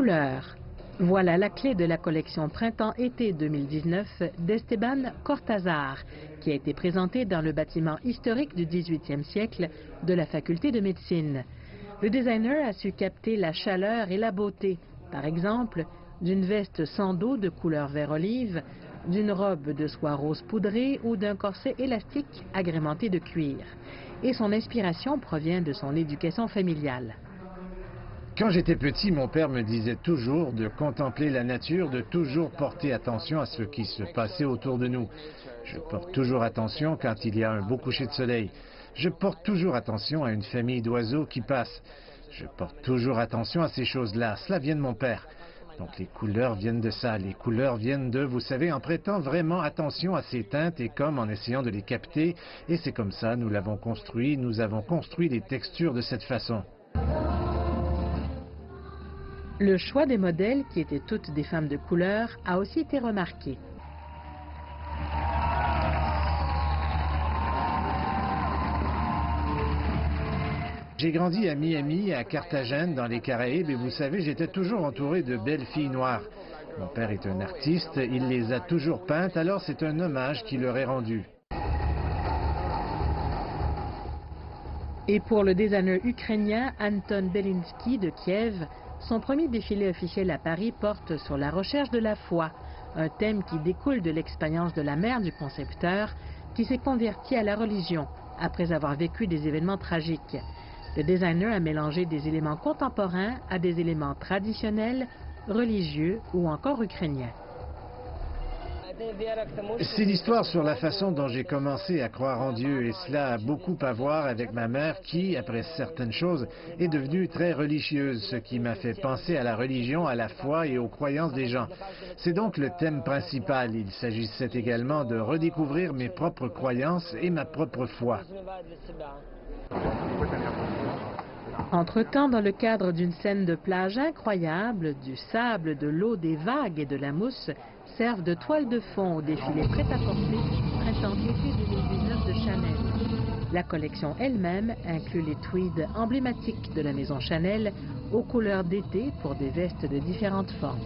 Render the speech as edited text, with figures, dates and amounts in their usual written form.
Couleurs. Voilà la clé de la collection Printemps-été 2019 d'Esteban Cortázar, qui a été présentée dans le bâtiment historique du 18e siècle de la faculté de médecine. Le designer a su capter la chaleur et la beauté, par exemple, d'une veste sans dos de couleur vert olive, d'une robe de soie rose poudrée ou d'un corset élastique agrémenté de cuir. Et son inspiration provient de son éducation familiale. Quand j'étais petit, mon père me disait toujours de contempler la nature, de toujours porter attention à ce qui se passait autour de nous. Je porte toujours attention quand il y a un beau coucher de soleil. Je porte toujours attention à une famille d'oiseaux qui passent. Je porte toujours attention à ces choses-là. Cela vient de mon père. Donc les couleurs viennent de ça. Les couleurs viennent de, vous savez, en prêtant vraiment attention à ces teintes et comme en essayant de les capter. Et c'est comme ça, nous l'avons construit. Nous avons construit les textures de cette façon. Le choix des modèles, qui étaient toutes des femmes de couleur, a aussi été remarqué. J'ai grandi à Miami, à Carthagène, dans les Caraïbes, et vous savez, j'étais toujours entouré de belles filles noires. Mon père est un artiste, il les a toujours peintes, alors c'est un hommage qui leur est rendu. Et pour le designer ukrainien Anton Belinsky de Kiev, son premier défilé officiel à Paris porte sur la recherche de la foi, un thème qui découle de l'expérience de la mère du concepteur, qui s'est convertie à la religion après avoir vécu des événements tragiques. Le designer a mélangé des éléments contemporains à des éléments traditionnels, religieux ou encore ukrainiens. C'est l'histoire sur la façon dont j'ai commencé à croire en Dieu et cela a beaucoup à voir avec ma mère qui, après certaines choses, est devenue très religieuse, ce qui m'a fait penser à la religion, à la foi et aux croyances des gens. C'est donc le thème principal. Il s'agissait également de redécouvrir mes propres croyances et ma propre foi. Entre-temps, dans le cadre d'une scène de plage incroyable, du sable, de l'eau, des vagues et de la mousse servent de toile de fond au défilé prêt-à-porter Printemps-été 2019 de Chanel. La collection elle-même inclut les tweeds emblématiques de la maison Chanel aux couleurs d'été pour des vestes de différentes formes.